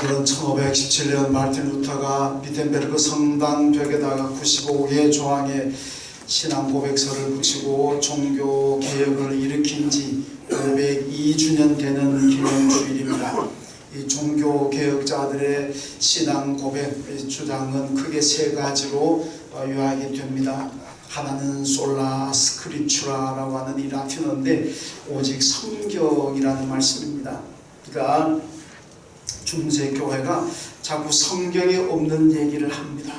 오늘은 1517년 마르틴 루터가 비텐베르크 성당 벽에다가 95개 조항의 신앙 고백서를 붙이고 종교 개혁을 일으킨 지 502주년 되는 기념주일입니다. 이 종교 개혁자들의 신앙 고백 주장은 크게 세 가지로 요약이 됩니다. 하나는 솔라 스크립추라라고 하는 이 라틴어인데 오직 성경이라는 말씀입니다. 그러니까 중세교회가 자꾸 성경에 없는 얘기를 합니다.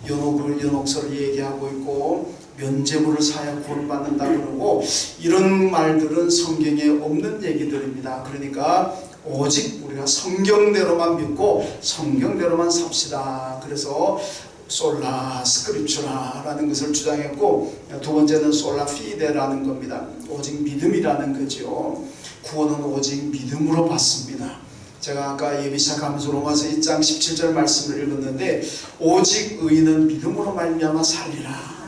연옥서를 얘기하고 있고 면죄부를 사야 구원받는다 그러고 이런 말들은 성경에 없는 얘기들입니다. 그러니까 오직 우리가 성경대로만 믿고 성경대로만 삽시다. 그래서 솔라 스크립추라라는 것을 주장했고, 두 번째는 솔라 피데라는 겁니다. 오직 믿음이라는 거죠. 구원은 오직 믿음으로 받습니다. 제가 아까 예비 시작하면서 로마서 2장 17절 말씀을 읽었는데 오직 의인은 믿음으로 말미암아 살리라.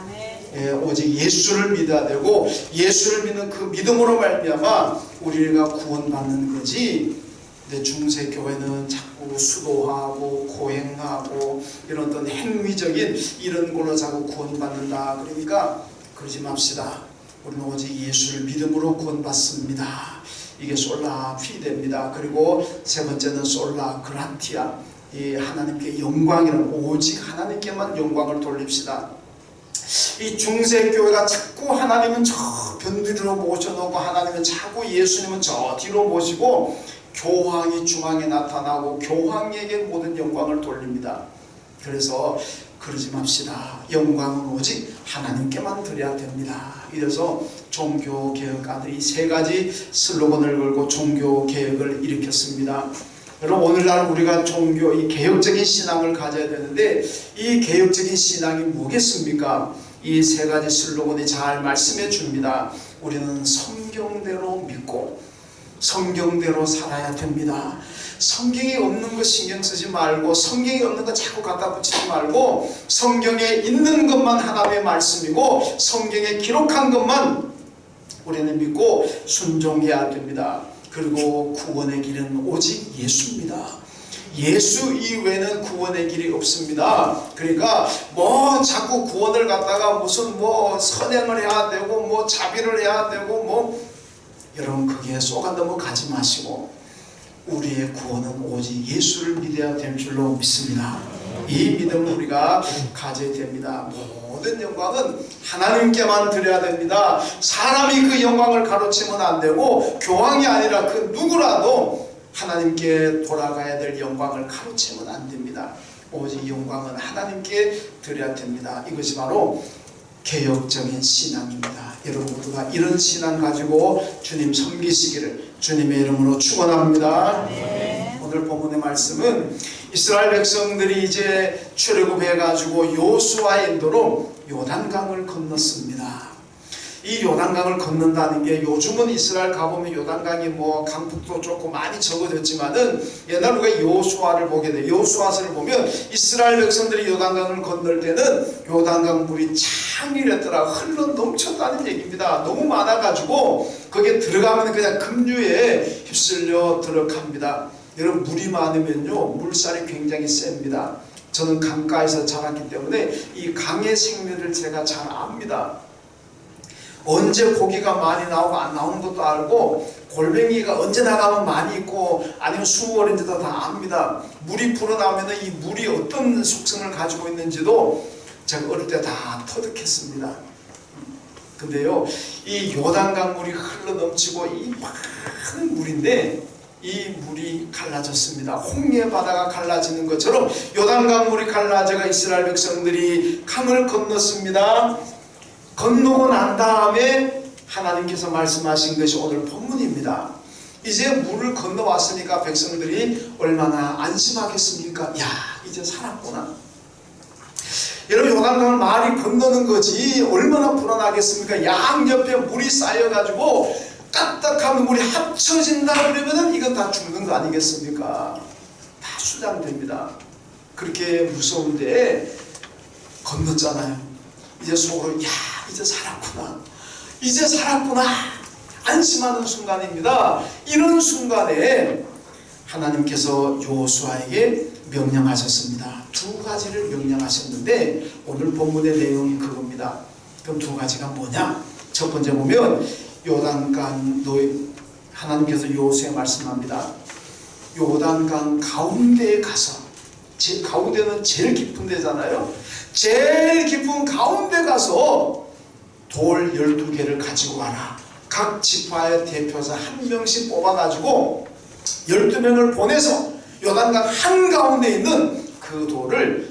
오직 예수를 믿어야 되고 예수를 믿는 그 믿음으로 말미암아 우리가 구원받는 거지. 근데 중세 교회는 자꾸 수도하고 고행하고 이런 어떤 행위적인 이런 걸로 자꾸 구원받는다. 그러니까 그러지 맙시다. 우리는 오직 예수를 믿음으로 구원받습니다. 이게 솔라 피데입니다. 그리고 세 번째는 솔라 그라티아, 이 하나님께 영광이라는, 오직 하나님께만 영광을 돌립시다. 이 중세교회가 자꾸 하나님은 저 변두리로 모셔놓고 하나님은 자꾸 예수님은 저 뒤로 모시고 교황이 중앙에 나타나고 교황에게 모든 영광을 돌립니다. 그래서 그러지 맙시다. 영광은 오직 하나님께만 드려야 됩니다. 이래서 종교개혁가들이 세 가지 슬로건을 걸고 종교개혁을 일으켰습니다. 여러분, 오늘날 우리가 종교, 이 개혁적인 신앙을 가져야 되는데 이 개혁적인 신앙이 뭐겠습니까? 이 세 가지 슬로건이 잘 말씀해 줍니다. 우리는 성경대로 믿고 성경대로 살아야 됩니다. 성경이 없는 거 신경 쓰지 말고 성경이 없는 거 자꾸 갖다 붙이지 말고 성경에 있는 것만 하나님의 말씀이고 성경에 기록한 것만 우리는 믿고 순종해야 됩니다. 그리고 구원의 길은 오직 예수입니다. 예수 이외에는 구원의 길이 없습니다. 그러니까 뭐 자꾸 구원을 갖다가 무슨 뭐 선행을 해야 되고 뭐 자비를 해야 되고 뭐 여러분 그게 쏘가 넘어가지 마시고 우리의 구원은 오직 예수를 믿어야 될 줄로 믿습니다. 이 믿음을 우리가 가져야 됩니다. 모든 영광은 하나님께만 드려야 됩니다. 사람이 그 영광을 가로채면 안 되고 교황이 아니라 그 누구라도 하나님께 돌아가야 될 영광을 가로채면 안 됩니다. 오직 영광은 하나님께 드려야 됩니다. 이것이 바로 개혁적인 신앙입니다. 여러분 모두가 이런 신앙 가지고 주님 섬기시기를 주님의 이름으로 축원합니다. 오늘 본문의 말씀은 이스라엘 백성들이 이제 출애굽해 가지고 여호수아의 인도로 요단강을 건넜습니다. 이 요단강을 건넌다는 게 요즘은 이스라엘 가보면 요단강이 뭐 강폭도 좋고 많이 적어졌지만은 옛날 우리가 여호수아를 보게 돼. 여호수아서를 보면 이스라엘 백성들이 요단강을 건널 때는 요단강 물이 창이랬더라 흘러 넘쳤다는 얘기입니다. 너무 많아가지고 거기에 들어가면 그냥 급류에 휩쓸려 들어갑니다. 여러분 물이 많으면요 물살이 굉장히 셉니다. 저는 강가에서 자랐기 때문에 이 강의 생리를 제가 잘 압니다. 언제 고기가 많이 나오고 안 나오는 것도 알고 골뱅이가 언제 나가면 많이 있고 아니면 수월인지도 다 압니다. 물이 불어나오면 이 물이 어떤 속성을 가지고 있는지도 제가 어릴 때 다 터득했습니다. 근데요 이 요단강 물이 흘러 넘치고 이 많은 물인데 이 물이 갈라졌습니다. 홍해 바다가 갈라지는 것처럼 요단강 물이 갈라져가 이스라엘 백성들이 강을 건넜습니다. 건너고 난 다음에 하나님께서 말씀하신 것이 오늘 본문입니다. 이제 물을 건너왔으니까 백성들이 얼마나 안심하겠습니까? 야 이제 살았구나. 여러분 요단강을 많이 건너는 거지 얼마나 불안하겠습니까? 양옆에 물이 쌓여가지고 까딱하면 물이 합쳐진다 그러면은 이건 다 죽는 거 아니겠습니까? 다 수장됩니다. 그렇게 무서운데 건넜잖아요. 이제 속으로 야 이제 살았구나. 이제 살았구나. 안심하는 순간입니다. 이런 순간에 하나님께서 여호수아에게 명령하셨습니다. 두 가지를 명령하셨는데 오늘 본문의 내용이 그겁니다. 그럼 두 가지가 뭐냐? 첫 번째 보면 요단강 하나님께서 여호수아에 말씀합니다. 요단강 가운데에 가서, 가운데는 제일 깊은 데잖아요. 제일 깊은 가운데 가서 돌 12개를 가지고 와라. 각 지파의 대표자 한 명씩 뽑아가지고 12명을 보내서 요단강 한가운데 있는 그 돌을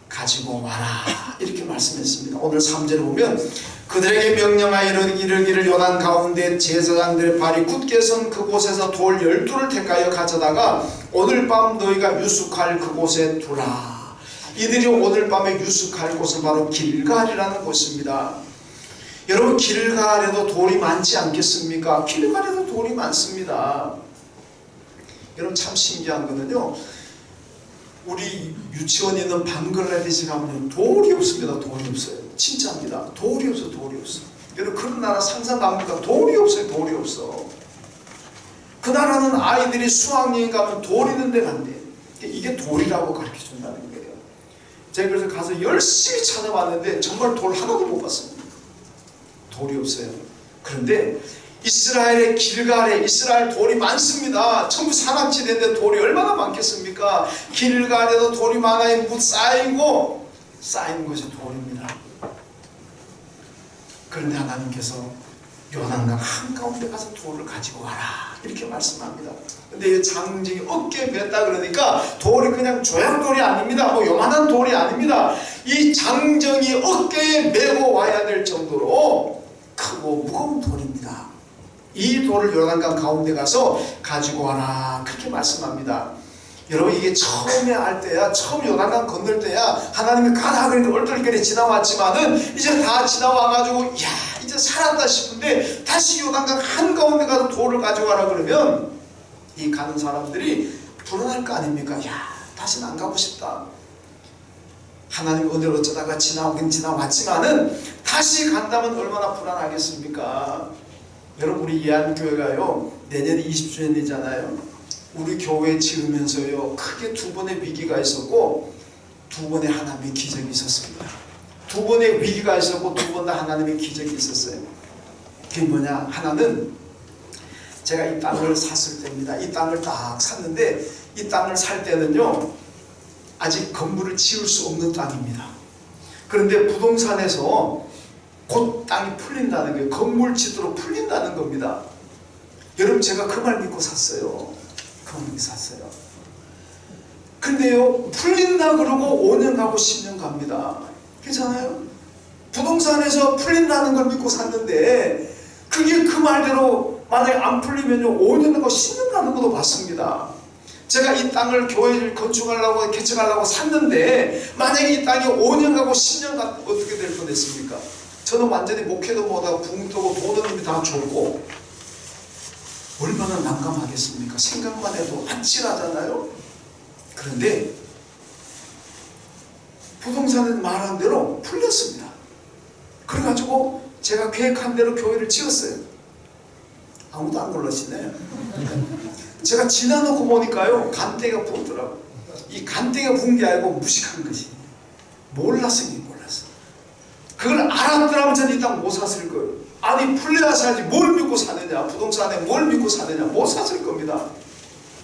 가지고 와라. 이렇게 말씀했습니다. 오늘 3절에 보면 그들에게 명령하여 이르기를 요단 가운데 제사장들의 발이 굳게 선 그곳에서 돌 12를 택하여 가져다가 오늘 밤 너희가 유숙할 그곳에 두라. 이들이 오늘 밤에 유숙할 곳은 바로 길갈이라는 곳입니다. 여러분, 길갈에도 돌이 많지 않겠습니까? 길갈에도 돌이 많습니다. 여러분, 참 신기한 거는요, 우리 유치원에 있는 방글라데시 가면 돌이 없습니다. 돌이 없어요. 진짜입니다. 돌이 없어. 돌이 없어. 여러분, 그런 나라 상상 갑니까? 돌이 없어요. 돌이 없어. 그 나라는 아이들이 수학여행 가면 돌 있는 데 간대. 이게 돌이라고 가르쳐 준다는 거예요. 제가 그래서 가서 열심히 찾아봤는데 정말 돌 하나도 못 봤습니다. 돌이 없어요. 그런데 이스라엘의 길갈에 이스라엘 돌이 많습니다. 전부 산악지대인데 돌이 얼마나 많겠습니까? 길갈에도 돌이 많아요. 쌓이고 쌓인 것이 돌입니다. 그런데 하나님께서 요단강 한가운데 가서 돌을 가지고 와라 이렇게 말씀합니다. 근데 이 장정이 어깨에 맸다 그러니까 돌이 그냥 조약돌이 아닙니다. 뭐 요만한 돌이 아닙니다. 이 장정이 어깨에 메고 와야 될 정도로 크고 무거운 돌입니다. 이 돌을 요단강 가운데 가서 가지고 와라 그렇게 말씀합니다. 여러분, 이게 처음에 할 때야, 처음 요단강 건널 때야 하나님이 가라 그러니까 얼떨결에 지나왔지만은 이제 다 지나와가지고 야 이제 살았다 싶은데 다시 요단강 한가운데 가서 돌을 가져와라 그러면 이 가는 사람들이 불안할 거 아닙니까? 야 다시는 안 가고 싶다. 하나님 오늘 어쩌다가 지나오긴 지나왔지만은 다시 간다면 얼마나 불안하겠습니까? 여러분, 우리 예안교회가요 내년에 20주년이잖아요. 우리 교회 지으면서요 크게 두 번의 위기가 있었고 두 번의 하나님의 기적이 있었습니다. 두 번의 위기가 있었고 두 번 다 하나님의 기적이 있었어요. 그게 뭐냐? 하나는 제가 이 땅을 샀을 때입니다. 이 땅을 딱 샀는데 이 땅을 살 때는요 아직 건물을 지을 수 없는 땅입니다. 그런데 부동산에서 곧 땅이 풀린다는 거예요. 건물 짓도록 풀린다는 겁니다. 여러분, 제가 그 말 믿고 샀어요. 그 말 믿고 샀어요. 근데요 풀린다 그러고 5년 가고 10년 갑니다. 그렇잖아요? 부동산에서 풀린다는 걸 믿고 샀는데 그게 그 말대로 만약에 안 풀리면요 5년 가고 10년 가는 것도 봤습니다. 제가 이 땅을 교회를 건축하려고 개척하려고 샀는데 만약에 이 땅이 5년 가고 10년 가면 어떻게 될 뻔했습니까? 저는 완전히 목회도 못하고 붕 뜨고 돈은 이미 다 줬고 얼마나 난감하겠습니까? 생각만 해도 아찔하잖아요. 그런데 부동산은 말한 대로 풀렸습니다. 그래가지고 제가 계획한 대로 교회를 지었어요. 아무도 안 놀라시네. 제가 지나놓고 보니까요 간대가 부었더라고요. 이 간대가 부은 게 아니고 무식한 것이 몰랐으니 몰랐어. 그걸 알았더라면 저는 이 땅 못 샀을 거예요. 아니 풀려야 사야지 뭘 믿고 사느냐. 부동산에 뭘 믿고 사느냐. 못 샀을 겁니다.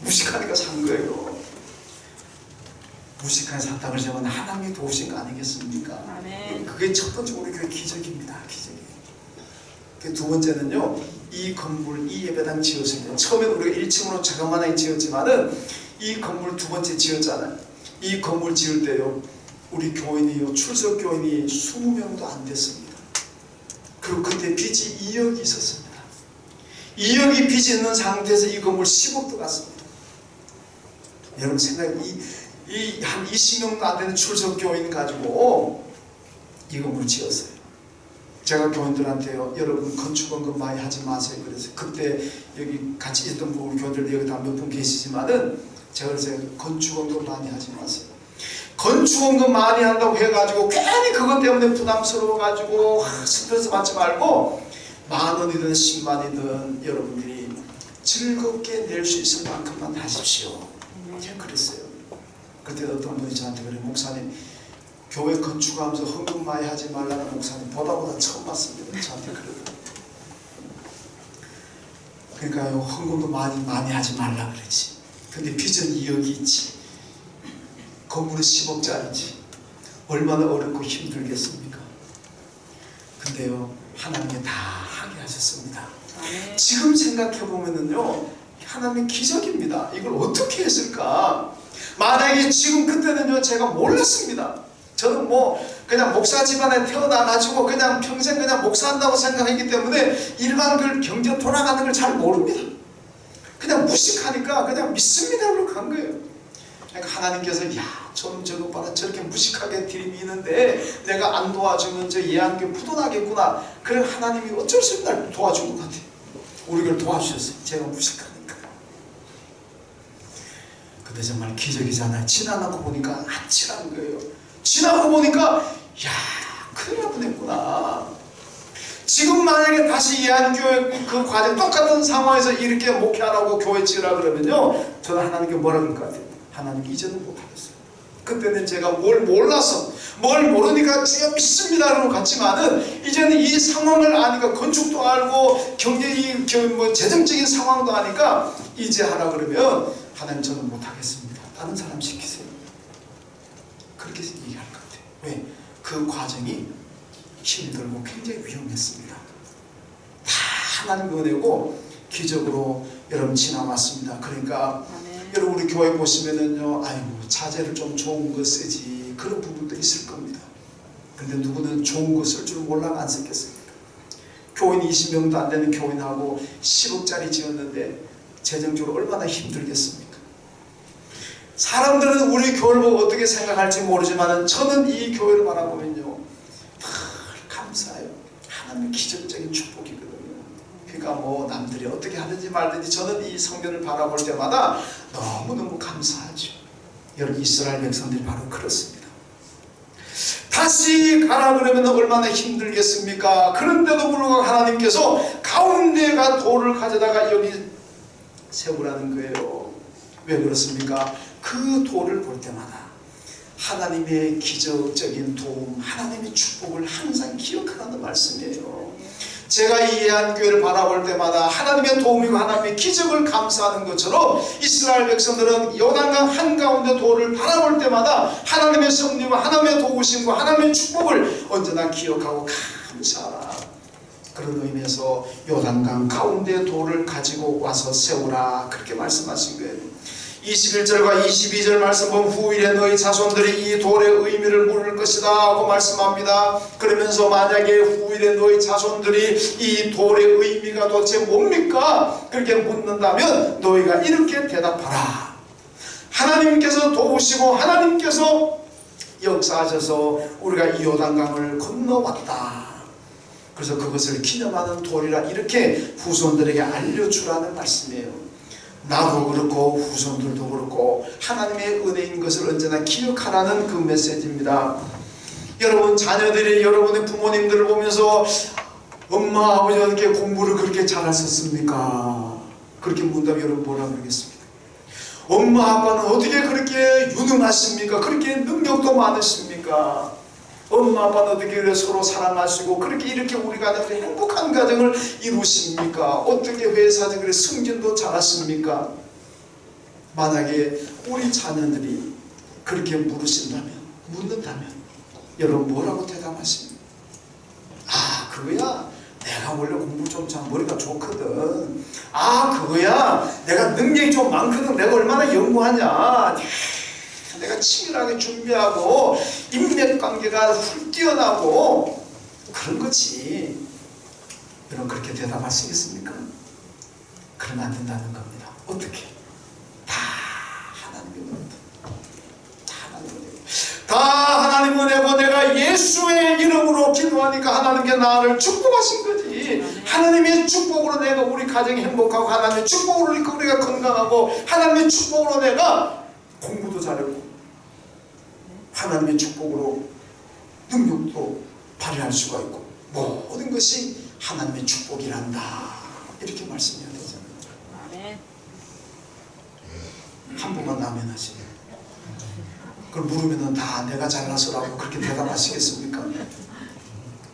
무식하니까 산 거예요. 무식하게 샀다 그러자면 하나님이 도우신 거 아니겠습니까? 아멘. 그게 첫 번째 우리 교회 기적입니다. 기적이에요. 두 번째는요 이 건물 이 예배당 지었습니다. 처음에 우리가 1층으로 자그마하게 지었지만은 이 건물 두 번째 지었잖아요. 이 건물 지을 때요 우리 교인이요 출석 교인이 20명도 안 됐습니다. 그리고 그때 빚이 2억이 있었습니다. 2억이 빚이 있는 상태에서 이 건물 10억도 갔습니다. 여러분 생각해 이 한 20명도 안 되는 출석 교인 가지고 이 건물 지었어요. 제가 교인들한테요 여러분 건축원금 많이 하지 마세요. 그래서 그때 여기 같이 있던 우리 교인들 여기 다 몇 분 계시지만은 제가 그래서 건축원금 많이 하지 마세요. 건축원금 많이 한다고 해가지고 괜히 그것 때문에 부담스러워가지고 스트레스 받지 말고 10,000원이든 100,000원이든 여러분들이 즐겁게 낼 수 있을 만큼만 하십시오. 제가 그랬어요. 그때 어떤 분이 저한테 그래, 목사님 교회 건축하면서 헌금 많이 하지 말라는 목사님 보다 처음 봤습니다. 저한테 그러더라고요. 그러니까요, 헌금도 많이 하지 말라 그러지. 근데 비전이 여기 있지. 건물은 10억짜리지. 얼마나 어렵고 힘들겠습니까? 근데요, 하나님이 다 하게 하셨습니다. 지금 생각해보면은요, 하나님의 기적입니다. 이걸 어떻게 했을까? 만약에 지금 그때는요, 제가 몰랐습니다. 저는 그냥 목사 집안에 태어나가지고 그냥 평생 그냥 목사한다고 생각했기 때문에 일반 경제 돌아가는 걸 잘 모릅니다. 그냥 무식하니까 그냥 믿습니다로 간 거예요. 그러니까 하나님께서 저거 봐라, 저렇게 무식하게 들이미는데 내가 안 도와주면 저 예안교 부도나겠구나. 그래, 하나님이 어쩔 수 없이 날 도와준 것 같아요. 우리를 도와주셨어요. 제가 무식하니까. 근데 정말 기적이잖아요. 지나고 보니까 아찔한 거예요. 지나고 보니까 큰일 날 뻔했구나. 지금 만약에 다시 예안교회 그 과정 똑같은 상황에서 이렇게 목회하라고 교회 지으라 그러면요, 저는 하나님께 뭐라 그럴 것 같아요? 하나님 이제는 못하겠어요. 그때는 제가 뭘 몰라서 뭘 모르니까 주여 믿습니다라고 갔지만은 이제는 이 상황을 아니까 건축도 알고 재정적인 상황도 아니까 이제 하라 그러면 하나님 저는 못하겠습니다. 다른 사람 시키세요. 그렇게 얘기할 것 같아요. 왜? 그 과정이 힘들고 굉장히 위험했습니다. 다 하나님 은혜고 기적으로 여러분 지나왔습니다. 그러니까 여러분 우리 교회 보시면은요, 자재를 좀 좋은 거 쓰지, 그런 부분도 있을 겁니다. 근데 누구는 좋은 거 쓸 줄 몰라가 안 썼겠습니까? 교인 20명도 안 되는 교인하고 10억짜리 지었는데 재정적으로 얼마나 힘들겠습니까? 사람들은 우리 교회를 보고 어떻게 생각할지 모르지만 저는 이 교회를 바라보면요, 늘 감사해요. 하나님의 기적적인 축복이거든요. 그러니까 남들이 어떻게 하든지 말든지 저는 이 성전을 바라볼 때마다 너무너무 감사하죠. 여러분, 이스라엘 백성들이 바로 그렇습니다. 다시 가라 그러면 얼마나 힘들겠습니까? 그런데도 불구하고 하나님께서 가운데가 돌을 가져다가 여기 세우라는 거예요. 왜 그렇습니까? 그 돌을 볼 때마다 하나님의 기적적인 도움, 하나님의 축복을 항상 기억하라는 말씀이에요. 제가 이 예안교회를 바라볼 때마다 하나님의 도움이고 하나님의 기적을 감사하는 것처럼 이스라엘 백성들은 요단강 한가운데 돌을 바라볼 때마다 하나님의 섭리와 하나님의 도우심과 하나님의 축복을 언제나 기억하고 감사하라. 그런 의미에서 요단강 가운데 돌을 가지고 와서 세우라, 그렇게 말씀하신 거예요. 21절과 22절 말씀 보면 후일에 너희 자손들이 이 돌의 의미를 물을 것이다 하고 말씀합니다. 그러면서 만약에 후일에 너희 자손들이 이 돌의 의미가 도대체 뭡니까? 그렇게 묻는다면 너희가 이렇게 대답하라. 하나님께서 도우시고 하나님께서 역사하셔서 우리가 이 요단강을 건너왔다. 그래서 그것을 기념하는 돌이라, 이렇게 후손들에게 알려주라는 말씀이에요. 나도 그렇고 후손들도 그렇고 하나님의 은혜인 것을 언제나 기억하라는 그 메시지입니다. 여러분, 자녀들이 여러분의 부모님들을 보면서 엄마 아버지가 어떻게 공부를 그렇게 잘하셨습니까? 그렇게 묻는다면 여러분 뭐라 그러겠습니까? 엄마 아빠는 어떻게 그렇게 유능하십니까? 그렇게 능력도 많으십니까? 엄마 아빠는 어떻게 서로 사랑하시고 그렇게 이렇게 우리 가정을 행복한 가정을 이루십니까? 어떻게 회사에서 그래 승진도 잘하십니까? 만약에 우리 자녀들이 그렇게 묻는다면 여러분 뭐라고 대답하십니까? 그거야 내가 원래 공부 좀 잘 머리가 좋거든. 그거야 내가 능력이 좀 많거든. 내가 얼마나 연구하냐. 내가 치밀하게 준비하고 인맥관계가 훌 뛰어나고 그런 거지. 여러분 그렇게 대답하시겠습니까? 그러면 안 된다는 겁니다. 어떻게? 다 하나님의 은혜다. 다 하나님 은혜고 내가 예수의 이름으로 기도하니까 하나님께 나를 축복하신 거지. 하나님의 축복으로 내가 우리 가정이 행복하고 하나님의 축복으로 우리가 건강하고 하나님의 축복으로 내가 공부도 잘했고 하나님의 축복으로 능력도 발휘할 수가 있고 모든 것이 하나님의 축복이란다. 이렇게 말씀해야 되잖아요. 한 번만 아멘하시네. 그걸 물으면 다 내가 잘나서라고 그렇게 대답하시겠습니까?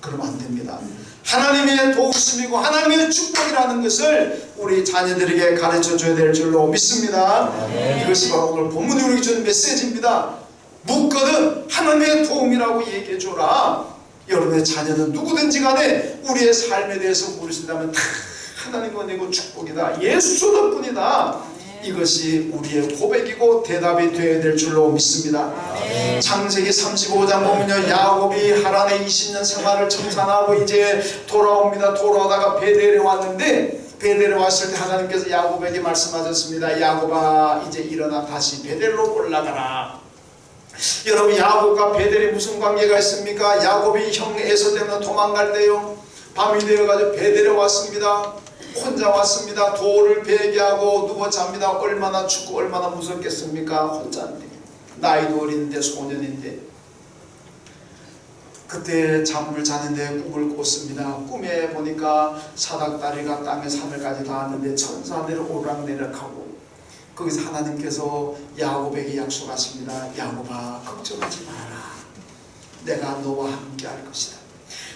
그러면 안 됩니다. 하나님의 도우심이고 하나님의 축복이라는 것을 우리 자녀들에게 가르쳐줘야 될 줄로 믿습니다. 이것이 바로 오늘 본문이 우리에게 주는 메시지입니다. 묻거든 하나님의 도움이라고 얘기해줘라. 여러분의 자녀는 누구든지 간에 우리의 삶에 대해서 물으신다면 다 하나님과 내고 축복이다. 예수 덕분이다. 이것이 우리의 고백이고 대답이 되어야 될 줄로 믿습니다. 창세기 35장 보면요, 야곱이 하란에 20년 생활을 청산하고 이제 돌아옵니다. 돌아오다가 베델에 왔는데, 베델에 왔을 때 하나님께서 야곱에게 말씀하셨습니다. 야곱아, 이제 일어나 다시 베델로 올라가라. 여러분, 야곱과 베델이 무슨 관계가 있습니까? 야곱이 형 에서 때문에 도망갈 때요, 밤이 되어가지고 베델에 왔습니다. 혼자 왔습니다. 돌을 베개하고 누워 잡니다. 얼마나 춥고 얼마나 무섭겠습니까? 혼자인데, 나이도 어린데 소년인데. 그때 잠을 자는데 꿈을 꿨습니다. 꿈에 보니까 사닥다리가 땅에 하늘까지 닿았는데 천사들이 오락내락하고, 거기서 하나님께서 야곱에게 약속하십니다. 야곱아, 걱정하지 마라. 내가 너와 함께 할 것이다.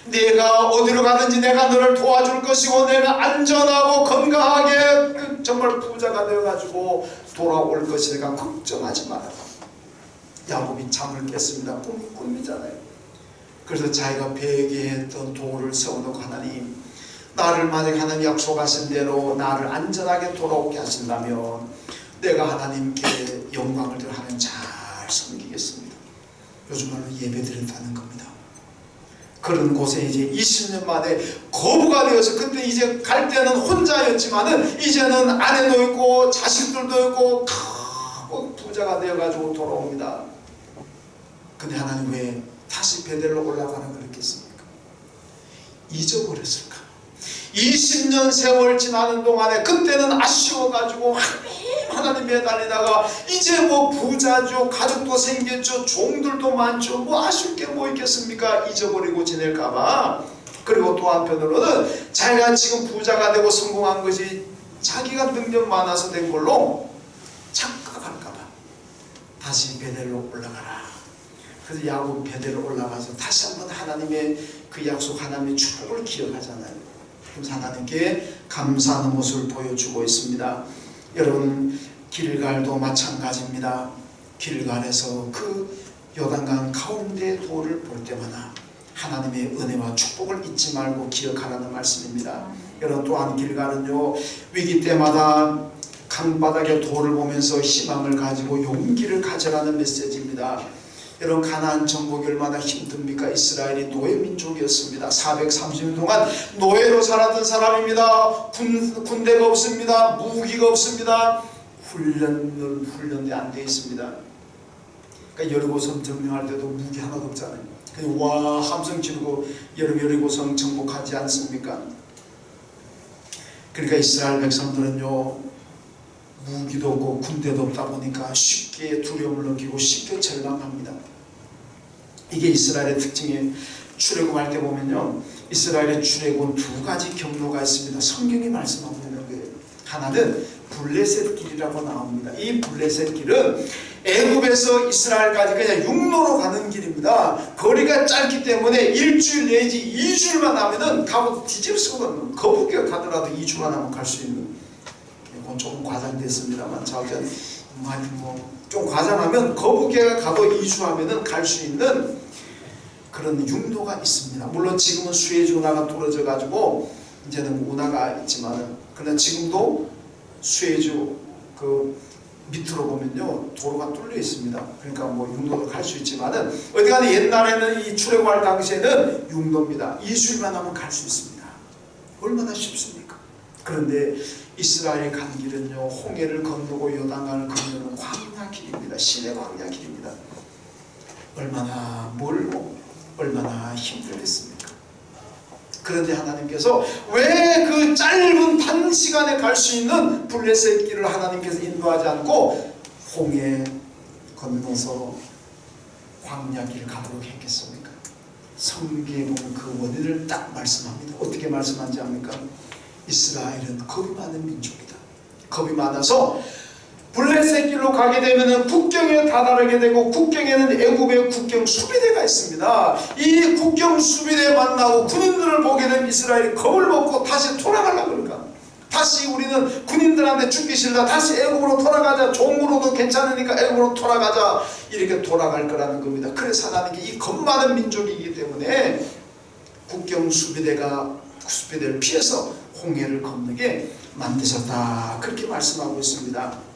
내가 어디로 가든지 내가 너를 도와줄 것이고, 내가 안전하고 건강하게 정말 부자가 되어가지고 돌아올 것이니까 걱정하지 마라. 야곱이 잠을 깼습니다. 꿈이잖아요. 그래서 자기가 베개했던 돌을 세워놓고, 하나님, 나를 만약 하나님 약속하신 대로 나를 안전하게 돌아오게 하신다면 내가 하나님께 영광을 드려 하나님 잘 섬기겠습니다. 요즘 말로 예배드린다는 겁니다. 그런 곳에 이제 20년 만에 거부가 되어서, 그때 이제 갈 때는 혼자였지만은 이제는 아내도 있고 자식들도 있고 큰 부자가 되어가지고 돌아옵니다. 근데 하나님 왜 다시 베델로 올라가라 그랬겠습니까? 잊어버렸을까? 20년 세월 지나는 동안에 그때는 아쉬워가지고 하나님에 달리다가 이제 뭐 부자죠, 가족도 생겼죠, 종들도 많죠, 뭐 아쉬울 게 뭐 있겠습니까? 잊어버리고 지낼까봐. 그리고 또 한편으로는 자기가 지금 부자가 되고 성공한 것이 자기가 능력 많아서 된 걸로 착각할까봐 다시 베델로 올라가라. 그래서 야곱 베델로 올라가서 다시 한번 하나님의 그 약속, 하나님의 축복을 기억하잖아요. 그래서 하나님께 감사하는 모습을 보여주고 있습니다. 여러분, 길갈도 마찬가지입니다. 길갈에서 그 요단강 가운데 돌을 볼 때마다 하나님의 은혜와 축복을 잊지 말고 기억하라는 말씀입니다. 여러분, 또한 길갈은요, 위기 때마다 강바닥에 돌을 보면서 희망을 가지고 용기를 가져라는 메시지입니다. 여러분, 가나안 정복이 얼마나 힘듭니까? 이스라엘이 노예 민족이었습니다. 430년 동안 노예로 살았던 사람입니다. 군대가 없습니다. 무기가 없습니다. 훈련이 안 돼 있습니다. 그러니까 여리고성 점령할 때도 무기 하나도 없잖아요. 그냥 와 함성 지르고 여리고성 정복하지 않습니까? 그러니까 이스라엘 백성들은요, 무기도 없고 군대도 없다 보니까 쉽게 두려움을 느끼고 쉽게 절망합니다. 이게 이스라엘의 특징이에요. 출애굽할 때 보면요, 이스라엘의 출애굽은 두 가지 경로가 있습니다. 성경이 말씀하고 있는 거예요. 하나는 블레셋 길이라고 나옵니다. 이 블레셋 길은 애굽에서 이스라엘까지 그냥 육로로 가는 길입니다. 거리가 짧기 때문에 일주일 내지 2주일만 하면은 가고 뒤집수거든요. 거북이가 가더라도 2주만 하면 갈 수 있는. 이건 조금 과장됐습니다만, 좀 과장하면 거북이가 가도 2주 하면은 갈 수 있는 그런 육로가 있습니다. 물론 지금은 수에즈 운하가 뚫어져 가지고 이제는 운하가 있지만은, 그러나 지금도 수에즈 그 밑으로 보면요, 도로가 뚫려 있습니다. 그러니까 뭐 육로로 갈 수 있지만은, 어디가나 옛날에는 이 출애굽할 당시에는 육로입니다. 2주일만 하면 갈 수 있습니다. 얼마나 쉽습니까? 그런데 이스라엘 간 길은요, 홍해를 건너고 요단강을 건너는 광야 길입니다. 시내 광야 길입니다. 얼마나 멀고 얼마나 힘들겠습니까? 그런데 하나님께서 왜 그 짧은 단시간에 갈 수 있는 블레셋 길을 하나님께서 인도하지 않고 홍해 건너서 광야 길을 가도록 했겠습니까? 성경에 보면 그 원인을 딱 말씀합니다. 어떻게 말씀하는지 압니까? 이스라엘은 겁이 많은 민족이다. 겁이 많아서 블레셋 길로 가게 되면 국경에 다다르게 되고, 국경에는 애굽의 국경 수비대가 있습니다. 이 국경 수비대 만나고 군인들을 보게 된 이스라엘이 겁을 먹고 다시 돌아가려고 그러니까, 다시 우리는 군인들한테 죽기 싫다, 다시 애굽으로 돌아가자, 종으로도 괜찮으니까 애굽으로 돌아가자, 이렇게 돌아갈 거라는 겁니다. 그래서 하나님께 이 겁 많은 민족이기 때문에 국경 수비대를 피해서 홍해를 건너게 만드셨다, 그렇게 말씀하고 있습니다.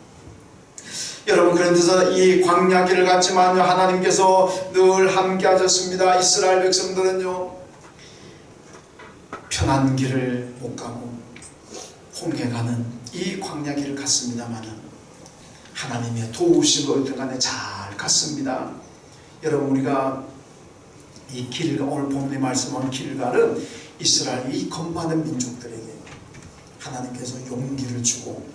여러분, 그런데서 이 광야길을 갔지만 하나님께서 늘 함께 하셨습니다. 이스라엘 백성들은요, 편한 길을 못 가고 홍해 가는 이 광야길을 갔습니다만 하나님의 도우심으로 어떤 간에 잘 갔습니다. 여러분, 우리가 이 길가, 오늘 본문의 말씀한 길가는 이스라엘 이 겁많은 민족들에게 하나님께서 용기를 주고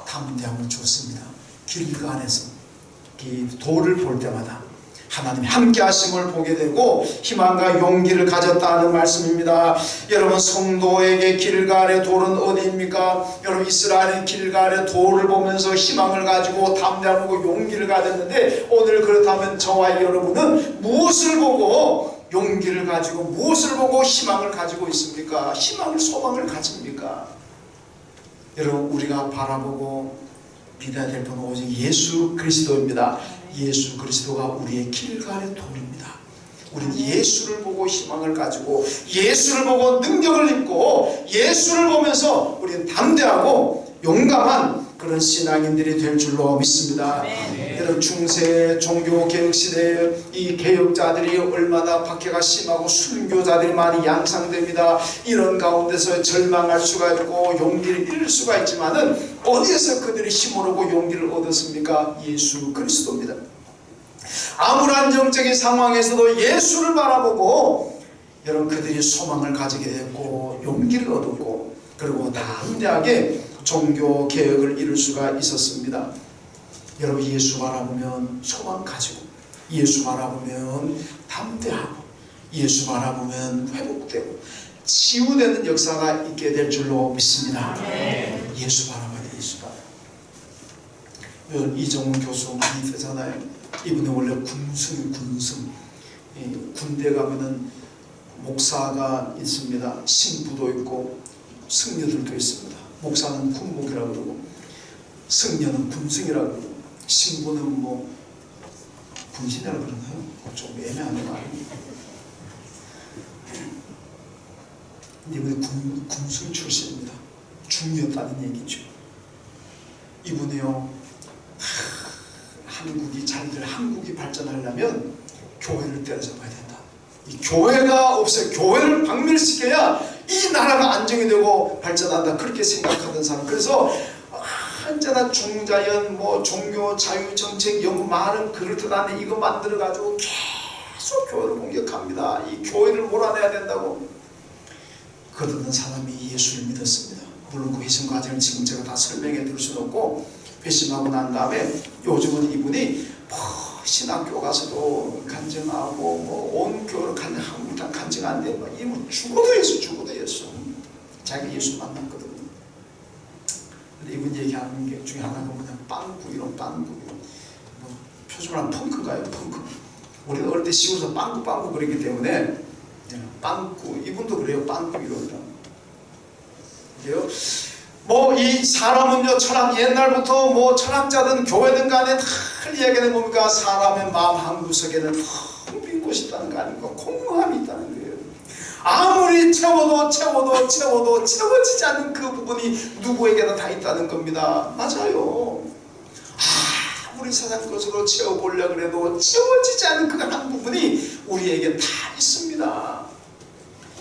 담대함을 줬습니다. 길가 안에서 이 돌을 볼 때마다 하나님의 함께 하심을 보게 되고 희망과 용기를 가졌다는 말씀입니다. 여러분, 성도에게 길가의 돌은 어디입니까? 여러분, 이스라엘은 길가의 돌을 보면서 희망을 가지고 담대함을 용기를 가졌는데, 오늘 그렇다면 저와 여러분은 무엇을 보고 용기를 가지고, 무엇을 보고 희망을 가지고 있습니까? 희망을, 소망을 가집니까? 여러분, 우리가 바라보고 믿어야 될 분은 오직 예수 그리스도입니다. 예수 그리스도가 우리의 길가의 돌입니다. 우리는 예수를 보고 희망을 가지고, 예수를 보고 능력을 입고, 예수를 보면서 우리는 담대하고 용감한 그런 신앙인들이 될 줄로 믿습니다. 여러분, 중세 종교개혁시대에 이 개혁자들이 얼마나 박해가 심하고 순교자들이 많이 양상됩니다. 이런 가운데서 절망할 수가 있고 용기를 잃을 수가 있지만은 어디에서 그들이 힘을 얻고 용기를 얻었습니까? 예수 그리스도입니다. 아무런 정적인 상황에서도 예수를 바라보고 여러분, 그들이 소망을 가지게 됐고 용기를 얻었고, 그리고 담대하게 종교 개혁을 이룰 수가 있었습니다. 여러분, 예수 바라보면 소망 가지고, 예수 바라보면 담대하고, 예수 바라보면 회복되고 치유되는 역사가 있게 될 줄로 믿습니다. 예수 바라봐야 돼, 예수 바라봐. 이정훈 교수 많이 되잖아요. 이분은 원래 군승. 군대 가면은 목사가 있습니다. 신부도 있고 승려들도 있습니다. 목사는 군목이라고 그러고, 승려는 군승이라고 그러고, 신부는 뭐 군신이라고 그러나요? 좀 애매한 말입니다. 이분이 군승 출신입니다. 중이었다는 얘기죠. 이분이요, 한국이 발전하려면 교회를 때려잡아야 된다. 이 교회가 없어요. 교회를 박멸시켜야 이 나라가 안정이 되고 발전한다, 그렇게 생각하던 사람. 그래서 언제나 종자연, 종교 자유 정책 연구 많은 그릇 안에 이거 만들어 가지고 계속 교회를 공격합니다. 이 교회를 몰아내야 된다고. 그러던 사람이 예수를 믿었습니다. 물론 그 회심 과정을 지금 제가 다 설명해 드릴 수는 없고, 회심하고 난 다음에 요즘은 이분이 신학교 가서도 간증하고 온 교회를 간증 안 돼. 이분 죽어도 예수. 자기 예수 만났거든요. 근데 이분 얘기하는 게 중에 하나가 뭐냐, 빵꾸 이런 표준말은 펑크인가요? 펑크. 우리가 어릴 때 시골에서 빵꾸 그러기 때문에 빵꾸, 이분도 그래요. 빵꾸 이런다. 그래요? 이 사람은요, 옛날부터 철학자든 교회든 간에 다 이야기하는 뭡니까? 사람의 마음 한구석에는 텅 빈 곳이 있다는 거 아닙니까? 공허함이 있다는 거예요. 아무리 채워도 채워지지 않는 그 부분이 누구에게나 다 있다는 겁니다. 맞아요. 아무리 세상 것으로 채워보려고 해도 채워지지 않는 그 한 부분이 우리에게 다 있습니다.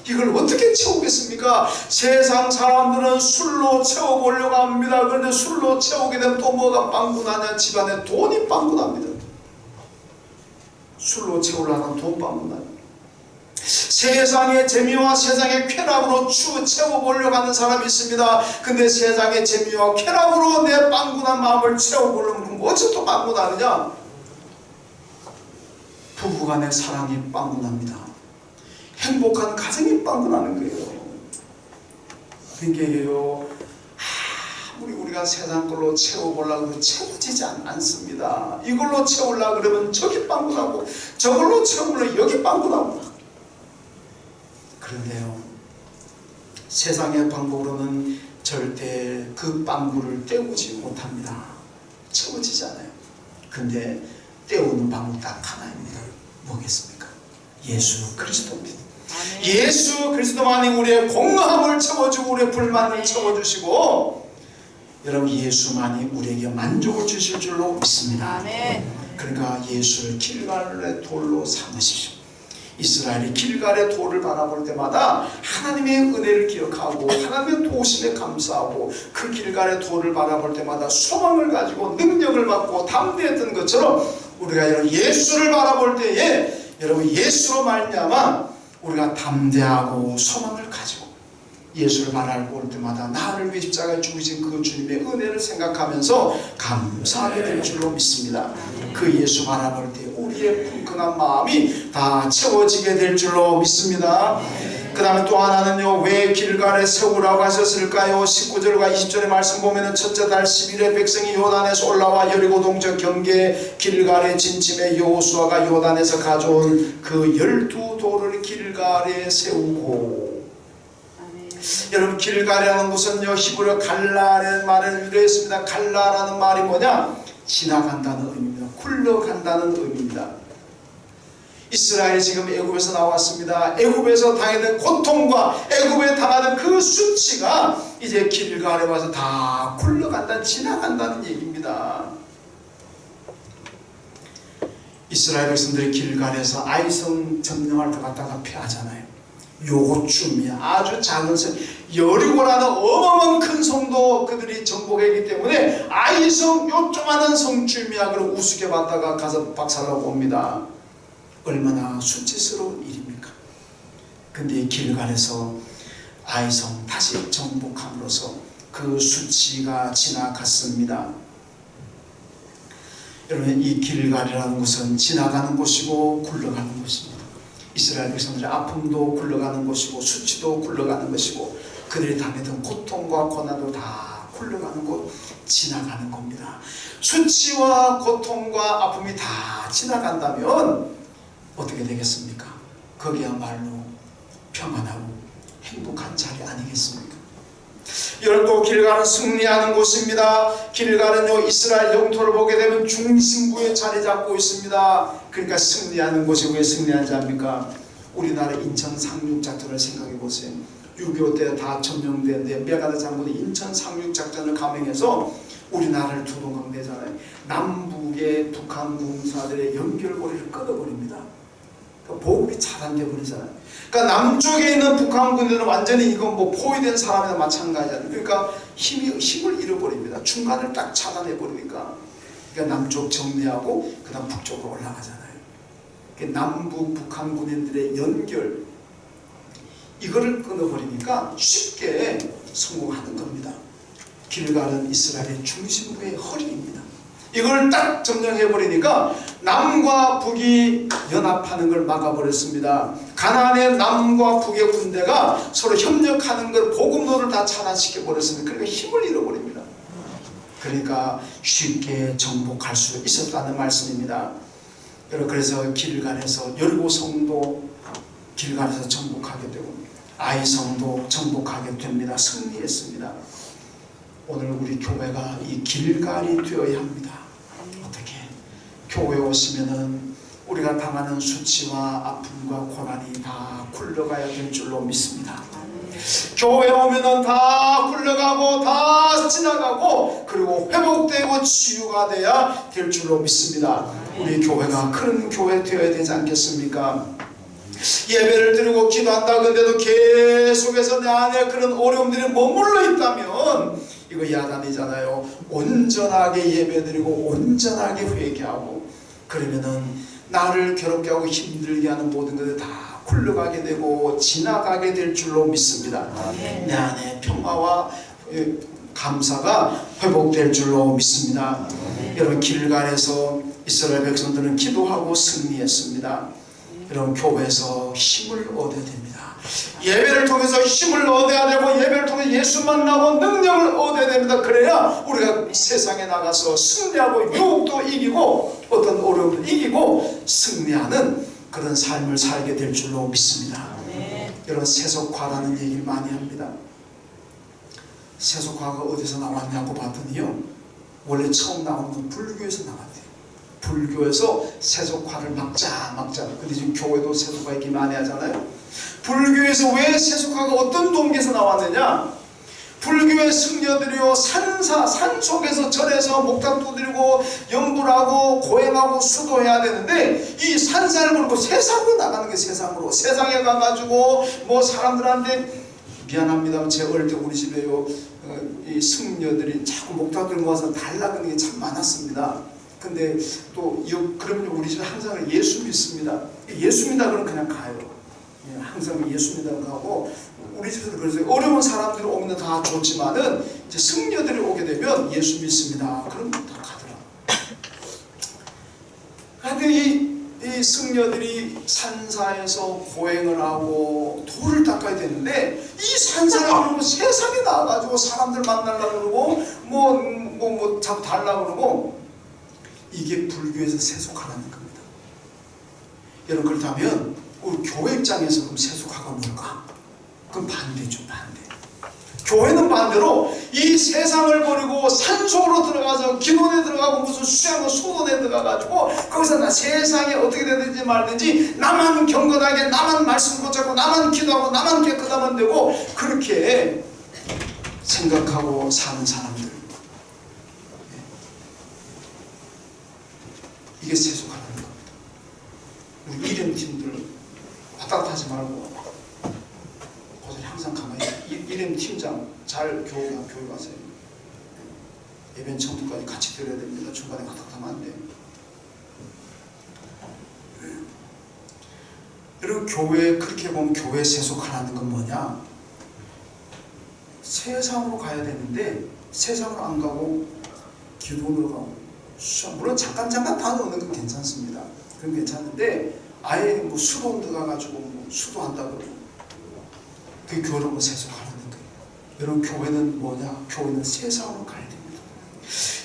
이걸 어떻게 채우겠습니까? 세상 사람들은 술로 채워보려고 합니다. 그런데 술로 채우게 되면 또 뭐가 빵꾸나냐? 집안에 돈이 빵꾸납니다. 술로 채우려면 돈 빵꾸나요. 세상의 재미와 세상의 쾌락으로 채워보려고 하는 사람이 있습니다. 근데 세상의 재미와 쾌락으로 내 빵꾸난 마음을 채워보려면 어찌 또 빵꾸나느냐? 부부간의 사랑이 빵꾸납니다. 행복한 가정이 빵꾸나는 거예요. 그러니까요, 아무리 우리가 세상 걸로 채워보려고 해도 채워지지 않습니다. 이걸로 채우려고 그러면 저기 빵꾸 나고, 저걸로 채우려고 여기 빵꾸 나고. 그런데요, 세상의 방법으로는 절대 그 빵구를 때우지 못합니다. 채워지지 않아요. 근데 때우는 방법 딱 하나입니다. 뭐겠습니까? 예수 그리스도입니다. 예수 그리스도만이 우리의 공허함을 채워주고 우리의 불만을 채워주시고, 여러분 예수만이 우리에게 만족을 주실 줄로 믿습니다. 그러니까 예수를 길갈의 돌로 삼으십시오. 이스라엘이 길갈의 돌을 바라볼 때마다 하나님의 은혜를 기억하고 하나님의 도심에 감사하고, 그 길갈의 돌을 바라볼 때마다 소망을 가지고 능력을 받고 담대했던 것처럼, 우리가 여러분 예수를 바라볼 때에 여러분 예수로 말미암아 우리가 담대하고 소망을 가지고 예수를 바라볼 때마다 나를 위해 십자가에 죽으신 그 주님의 은혜를 생각하면서 감사하게 될 줄로 믿습니다. 그 예수 바라볼 때 우리의 풍성한 마음이 다 채워지게 될 줄로 믿습니다. 그 다음에 또 하나는요, 왜 길갈에 세우라고 하셨을까요? 19절과 20절의 말씀 보면은 첫째 달 10일에 백성이 요단에서 올라와 여리고 동쪽 경계 길갈에 진침해 여호수아가 요단에서 가져온 그 12돌을 길갈에 세우고. 여러분 길갈이라는 것은요, 히브리어 갈라라는 말을 유래했습니다. 갈라라는 말이 뭐냐? 지나간다는 의미입니다. 굴러간다는 의미입니다. 이스라엘이 지금 애굽에서 나왔습니다. 애굽에서 당하는 고통과 애굽에 당하는 그 수치가 이제 길갈에 와서 다 굴러간다, 지나간다는 얘기입니다. 이스라엘 백성들이 길갈에서 아이성 점령할 때 갔다가 패하잖아요. 요쯤이야. 아주 작은 성, 여리고라는 어마어마한 큰 성도 그들이 정복했기 때문에 아이성 요조만한 성쯤이야. 그럼 우습게 봤다가 가서 박살나고 옵니다. 얼마나 수치스러운 일입니까? 근데 길갈에서 아이성 다시 정복함으로써 그 수치가 지나갔습니다. 여러분 이 길갈이라는 것은 지나가는 곳이고 굴러가는 곳입니다. 이스라엘 백성들의 아픔도 굴러가는 곳이고 수치도 굴러가는 것이고 그들이 당했던 고통과 고난도 다 굴러가는 곳, 지나가는 겁니다. 수치와 고통과 아픔이 다 지나간다면 어떻게 되겠습니까? 거기야말로 평안하고 행복한 자리 아니겠습니까? 여러분 또 길갈은 승리하는 곳입니다. 길갈은요 이스라엘 영토를 보게 되면 중심부에 자리 잡고 있습니다. 그러니까 승리하는 곳이 왜 승리한 자입니까? 우리나라 인천 상륙작전을 생각해 보세요. 6.25 때 다 점령되는데 메가드 장군이 인천 상륙작전을 감행해서 우리나라를 두동강대잖아요. 남북의 북한 군사들의 연결고리를 끊어버립니다. 보급이 차단돼 버리잖아요. 그러니까 남쪽에 있는 북한 군대는 완전히 이건 뭐 포위된 사람이나 마찬가지잖아요. 그러니까 힘을 잃어버립니다. 중간을 딱 차단해 버리니까. 그러니까 남쪽 정리하고 그다음 북쪽으로 올라가잖아요. 그러니까 남북 북한 군인들의 연결 이거를 끊어버리니까 쉽게 성공하는 겁니다. 길갈은 이스라엘의 중심부의 허리입니다. 이걸 딱 점령해버리니까 남과 북이 연합하는 걸 막아버렸습니다. 가나안의 남과 북의 군대가 서로 협력하는 걸 복음로를 다 차단시켜버렸습니다. 그러니까 힘을 잃어버립니다. 그러니까 쉽게 정복할 수 있었다는 말씀입니다. 여러분 그래서 길갈에서 여리고 성도 길갈에서 정복하게 되고 아이성도 정복하게 됩니다. 승리했습니다. 오늘 우리 교회가 이 길갈이 되어야 합니다. 어떻게? 교회에 오시면은 우리가 당하는 수치와 아픔과 고난이 다 굴러가야 될 줄로 믿습니다. 교회에 오면은 다 굴러가고 다 지나가고 그리고 회복되고 치유가 돼야 될 줄로 믿습니다. 우리 교회가 큰 교회 되어야 되지 않겠습니까? 예배를 드리고 기도한다 근데도 계속해서 내 안에 그런 어려움들이 머물러 있다면 이거 야단이잖아요. 온전하게 예배드리고 온전하게 회개하고 그러면은 나를 괴롭게 하고 힘들게 하는 모든 것들 다 굴러가게 되고 지나가게 될 줄로 믿습니다. 내 안에 평화와 감사가 회복될 줄로 믿습니다. 여러분 길갈에서 이스라엘 백성들은 기도하고 승리했습니다. 이런 교회에서 힘을 얻어야 됩니다. 예배를 통해서 힘을 얻어야 되고 예배를 통해 예수 만나고 능력을 얻어야 됩니다. 그래야 우리가 세상에 나가서 승리하고 유혹도 이기고 어떤 어려움도 이기고 승리하는 그런 삶을 살게 될 줄로 믿습니다. 여러분, 세속화라는 얘기를 많이 합니다. 세속화가 어디서 나왔냐고 봤더니요, 원래 처음 나온 건 불교에서 나왔대요. 불교에서 세속화를 막자. 근데 지금 교회도 세속화 얘기 많이 하잖아요. 불교에서 왜 세속화가 어떤 동기에서 나왔느냐? 불교의 승려들이요, 산 속에서 절에서 목탁 두드리고 염불하고 고행하고 수도해야 되는데 이 산산을 걸고 세상으로 나가는 게 세상으로. 세상에 가가지고 뭐 사람들한테, 미안합니다, 제 어릴 때 우리 집에요, 이 승려들이 자꾸 목탁 들고 와서 달라는 게 참 많았습니다. 근데 또 그러면 우리 집에 항상 예수 믿습니다. 예수 믿다 그러면 그냥 가요. 항상 예수 믿다 가고, 우리 집에서 그래서 어려운 사람들이 오면 다 좋지만은 이제 승려들이 오게 되면 예수 믿습니다. 그럼 다 가더라. 근데 이 승려들이 산사에서 고행을 하고 돌을 닦아야 되는데 이 산사를 그러고 세상에 나와가지고 사람들 만나려고 그러고 뭐 자꾸 달라고 그러고, 이게 불교에서 세속화라는 겁니다. 여러분, 그렇다면 우리 교회 입장에서 그럼 세속화가 뭘까? 그럼 반대죠, 반대. 교회는 반대로 이 세상을 버리고 산속으로 들어가서 기도에 들어가고 무슨 수양도 수도에 들어가가지고 거기서 나 세상에 어떻게 되든지 말든지 나만 경건하게, 나만 말씀 붙잡고, 나만 기도하고, 나만 깨끗하면 되고, 그렇게 생각하고 사는 사람들, 이게 세속화라는 겁니다. 우리 이름팀들 왔다 갔다 하지 말고 거기서 항상 가만히 이름팀장 잘 교육하세요. 예배는 처음부터까지 같이 드려야 됩니다. 중간에 왔다 갔다 하면 안 돼요. 여러분, 교회, 그렇게 보면 교회 세속화라는 건 뭐냐? 세상으로 가야 되는데 세상으로 안 가고 기도로 가고, 물론 잠깐 다녀오는 건 괜찮습니다. 그건 괜찮은데 아예 뭐 수도 들어가가지고 뭐 수도한다 그러고, 그게 교회로 세속화라는 거예요. 여러분, 교회는 뭐냐? 교회는 세상으로 가야 됩니다.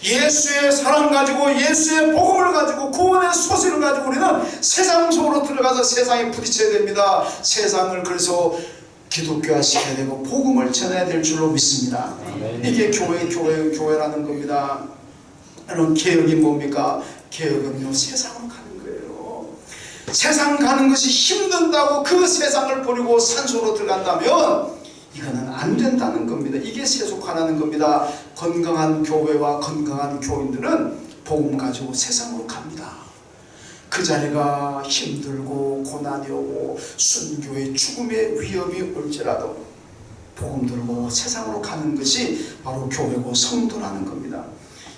예수의 사랑 가지고, 예수의 복음을 가지고, 구원의 소식을 가지고 우리는 세상 속으로 들어가서 세상에 부딪혀야 됩니다. 세상을 그래서 기독교화 시켜야 되고 복음을 전해야 될 줄로 믿습니다. 이게 교회라는 겁니다. 여러분, 개혁이 뭡니까? 개혁은요, 세상으로 가는 거예요. 세상 가는 것이 힘든다고 그 세상을 버리고 산소로 들어간다면 이거는 안 된다는 겁니다. 이게 세속화라는 겁니다. 건강한 교회와 건강한 교인들은 복음 가지고 세상으로 갑니다. 그 자리가 힘들고 고난이 오고 순교의 죽음의 위험이 올지라도 복음 들고 세상으로 가는 것이 바로 교회고 성도라는 겁니다.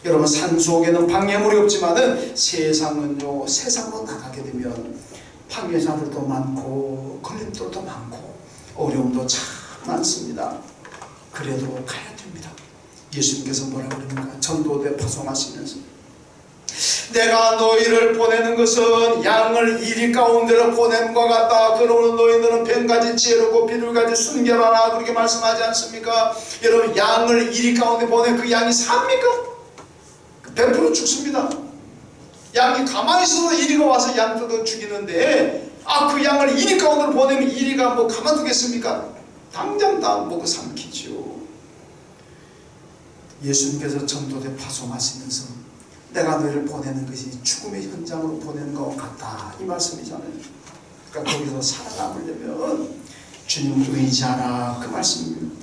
여러분, 산속에는 방해물이 없지만은 세상은요, 세상으로 나가게 되면 방해자들도 많고 걸림돌도 많고 어려움도 참 많습니다. 그래도 가야 됩니다. 예수님께서 뭐라고 그럽니까? 전도대 파송하시면서 내가 너희를 보내는 것은 양을 이리 가운데로 보냄과 같다. 그러므로 너희들은 뱀같이 지혜롭고 비둘같이 순결하라, 그렇게 말씀하지 않습니까? 여러분, 양을 이리 가운데 보내, 그 양이 삽니까? 100% 죽습니다. 양이 가만히 있어도 이리가 와서 양 뜯어 죽이는데, 그 양을 이리 가운데로 보내면 이리가 뭐 가만두겠습니까? 당장 다 먹고 삼키지요. 예수님께서 전도대 파송하시면서 내가 너희를 보내는 것이 죽음의 현장으로 보내는 것 같다, 이 말씀이잖아요. 그러니까 거기서 살아남으려면 주님 의지하라, 그 말씀입니다.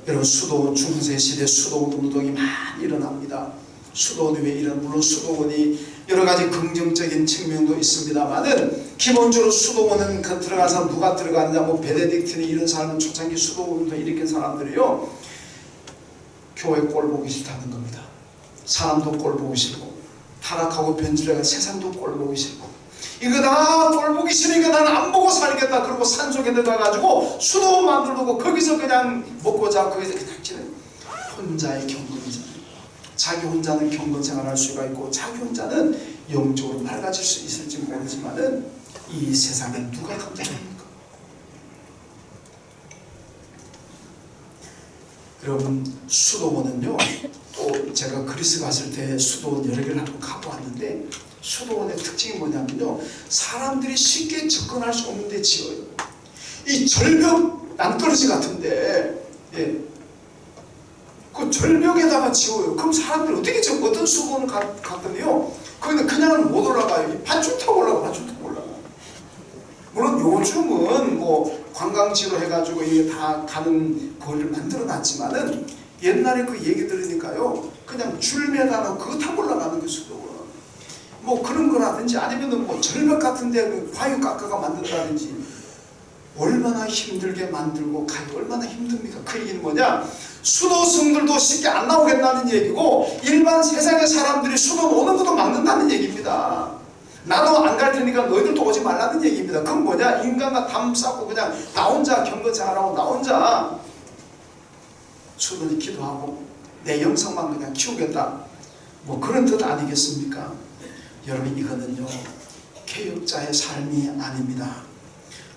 여러분, 수도원, 중세시대 수도원 운동이 많이 일어납니다. 수도원이 왜 물론 수도원이 여러가지 긍정적인 측면도 있습니다만은 기본적으로 수도원은 들어가서 누가 들어갔냐, 뭐 베네딕트니 이런 사람은 초창기 수도원도 일으킨 사람들이요, 교회 꼴 보기 싫다는 겁니다. 사람도 꼴 보기 싫고 타락하고 변질해가 세상도 꼴 보기 싫고, 이거 다 꼴 보기 싫으니까 나는 안 보고 살겠다 그러고 산속에 들어가가지고 수도 만들고 거기서 그냥 먹고 자고 거기서 그냥 지내는 혼자의 경건이잖아요. 자기 혼자는 경건 생활할 수가 있고 자기 혼자는 영적으로 맑아질 수 있을지 모르지만은 이 세상에 누가 감당합니까? 여러분, 수도원은요, 또 제가 그리스 갔을 때 수도원 여러 개를 한번 가보았는데, 수도원의 특징이 뭐냐면요, 사람들이 쉽게 접근할 수 없는 데 지어요. 이 절벽 낭떠러지 같은데, 예, 그 절벽에다가 지어요. 그럼 사람들이 어떻게 어떤 수도원을 갔더니요, 거기는 그냥은 못 올라가요. 밧줄 타고 올라가, 밧줄 타고 올라가. 물론 요즘은 뭐 관광지로 해가지고 이게 다 가는 거리를 만들어 놨지만은, 옛날에 그 얘기 들으니까요, 그냥 줄 매다가 그거 타고 올라가는 게 수도원. 뭐 그런 거라든지, 아니면은 뭐 절벽 같은데 그 화유 깎아가 만든다든지, 얼마나 힘들게 만들고 가기 얼마나 힘듭니까? 그 얘기는 뭐냐? 수도승들도 쉽게 안 나오겠다는 얘기고, 일반 세상의 사람들이 수도 오는 것도 막는다는 얘기입니다. 나도 안 갈 테니까 너희들도 오지 말라는 얘기입니다. 그건 뭐냐? 인간과 담 쌓고 그냥 나 혼자 경거자라고, 나 혼자 수도니 기도하고 내 영성만 그냥 키우겠다, 뭐 그런 뜻 아니겠습니까? 여러분, 이거는요, 개혁자의 삶이 아닙니다.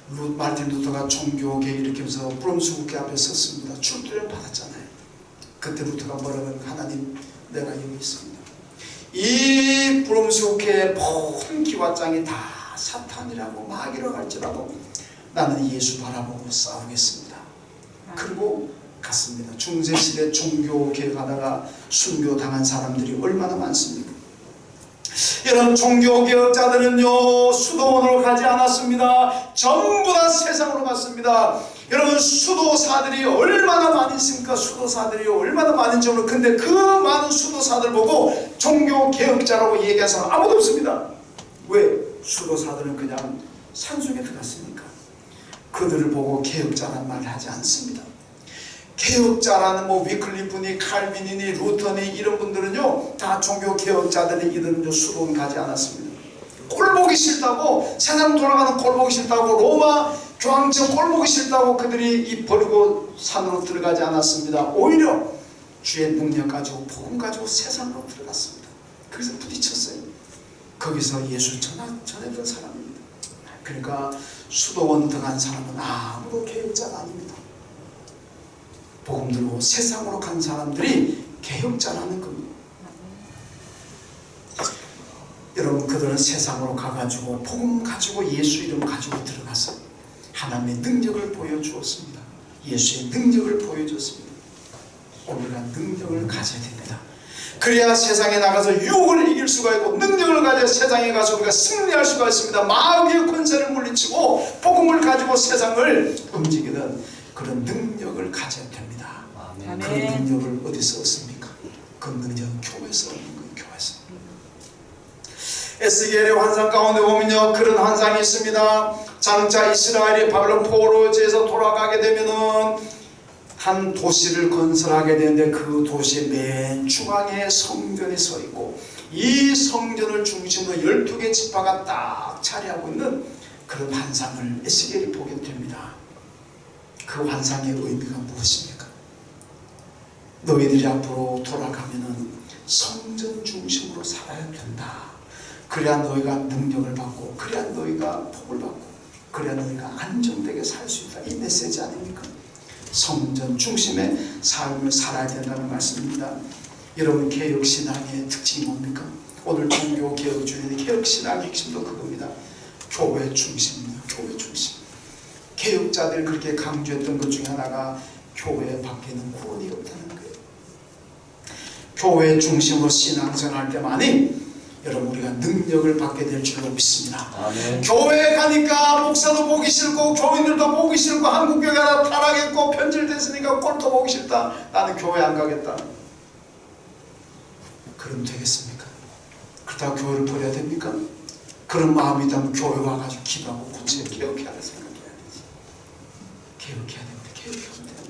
마르틴 루터가 종교계 일으키면서 브롬스국회 앞에 섰습니다. 출두를 받았잖아요. 그때 루터가 뭐라고 하면, 하나님, 내가 여기 있습니다. 이 브롬스국회의 모든 기와장이 다 사탄이라고 마귀로 갈지라도 나는 예수 바라보고 싸우겠습니다. 그리고 갔습니다. 중세시대 종교개혁하다가 순교당한 사람들이 얼마나 많습니까? 여러분, 종교개혁자들은요, 수도원으로 가지 않았습니다. 전부 다 세상으로 갔습니다. 여러분, 수도사들이 얼마나 많이 있습니까? 수도사들이 얼마나 많은지 모르고, 근데 그 많은 수도사들 보고 종교개혁자라고 얘기한 사람 아무도 없습니다. 왜? 수도사들은 그냥 산속에 들어갔으니까. 그들을 보고 개혁자라는 말을 하지 않습니다. 개혁자라는 뭐 위클리프니 칼빈이니 루터니 이런 분들은요, 다 종교 개혁자들이 이들은요, 수도원 가지 않았습니다. 꼴 보기 싫다고, 세상 돌아가는 꼴 보기 싫다고, 로마 교황청 꼴 보기 싫다고 그들이 이 버리고 산으로 들어가지 않았습니다. 오히려 주의 능력 가지고 복음 가지고 세상으로 들어갔습니다. 그래서 부딪혔어요. 거기서 예수 전했던 사람입니다. 그러니까 수도원 들어간 사람은 아무도 개혁자가 아닙니다. 복음 들고 세상으로 간 사람들이 개혁자라는 겁니다. 여러분, 그들은 세상으로 가가지고 복음 가지고 예수 이름 가지고 들어가서 하나님의 능력을 보여주었습니다. 예수의 능력을 보여줬습니다. 우리가 능력을 가져야 됩니다. 그래야 세상에 나가서 유혹을 이길 수가 있고, 능력을 가져 세상에 가서 우리가 승리할 수가 있습니다. 마귀의 권세를 물리치고 복음을 가지고 세상을 움직이는 그런 능력을 가져야 됩니다. 아멘. 그 능력을 어디서 얻습니까? 그 능력은 교회에서 얻는 거예요. 교회에서. 에스겔의 환상 가운데 보면요, 그런 환상이 있습니다. 장차 이스라엘이 바벨론 포로지에서 돌아가게 되면은 한 도시를 건설하게 되는데, 그 도시의 맨 중앙에 성전이 서 있고, 이 성전을 중심으로 12개 지파가 딱 차리하고 있는 그런 환상을 에스겔이 보게 됩니다. 그 환상의 의미가 무엇입니까? 너희들이 앞으로 돌아가면은 성전 중심으로 살아야 된다. 그래야 너희가 능력을 받고, 그래야 너희가 복을 받고, 그래야 너희가 안정되게 살 수 있다. 이 메시지 아닙니까? 성전 중심의 삶을 살아야 된다는 말씀입니다. 여러분, 개혁신앙의 특징이 뭡니까? 오늘 종교개혁주의의 개혁신앙의 핵심도 그겁니다. 교회 중심입니다. 교회 중심. 개혁자들이 그렇게 강조했던 것 중에 하나가 교회 밖에는 구원이 없다는 거예요. 교회 중심으로 신앙생활할 때만이 여러분, 우리가 능력을 받게 될 줄로 믿습니다. 아멘. 교회에 가니까 목사도 보기 싫고 교인들도 보기 싫고 한국교회가 타락했고 편질됐으니까 꼴도 보기 싫다. 나는 교회 안 가겠다. 그럼 되겠습니까? 그렇다고 교회를 버려야 됩니까? 그런 마음이 있다면 교회 와가지고 기도하고 고쳐 개혁해야 할 생각해야 되지. 개혁해야 됩니다. 개혁해야 됩니다.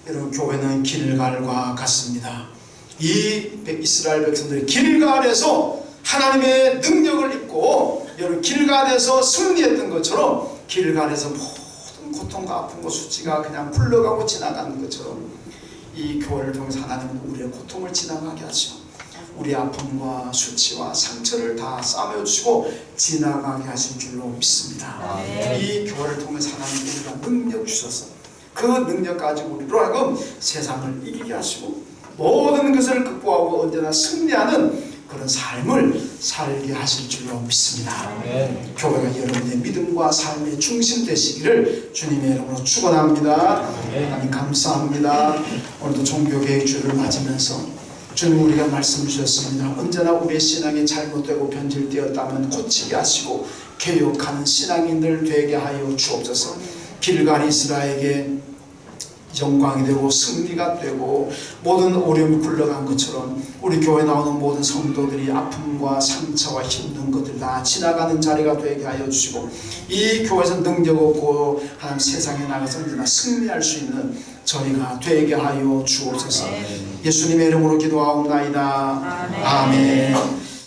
여러분, 교회는 길갈과 같습니다. 이 이스라엘 백성들이 길갈에서 하나님의 능력을 입고, 여러분, 길갈에서 승리했던 것처럼 길갈에서 모든 고통과 아픔과 수치가 그냥 흘러가고 지나가는 것처럼 이 교회를 통해서 하나님은 우리의 고통을 지나가게 하시고 우리 아픔과 수치와 상처를 다 싸매주시고 지나가게 하신 줄로 믿습니다. 이 교회를 통해서 하나님 우리가 능력 주셔서 그 능력 가지고 우리로 하여금 세상을 이기게 하시고 모든 것을 극복하고 언제나 승리하는 그런 삶을 살게 하실 줄로 믿습니다. 교회가 여러분의 믿음과 삶의 중심 되시기를 주님의 이름으로 축원합니다. 하나님 감사합니다. 오늘도 종교개혁주를 맞으면서 주님 우리가 말씀 주셨습니다. 언제나 우리의 신앙이 잘못되고 변질되었다면 고치게 하시고 개혁하는 신앙인들 되게 하여 주옵소서. 길갈 이스라엘에게 영광이 되고 승리가 되고 모든 어려움이 굴러간 것처럼 우리 교회에 나오는 모든 성도들이 아픔과 상처와 힘든 것들 다 지나가는 자리가 되게 하여 주시고 이 교회에서 능력 없고 하나님 세상에 나가서 언제나 승리할 수 있는 저희가 되게 하여 주옵소서. 예수님의 이름으로 기도하옵나이다. 아멘.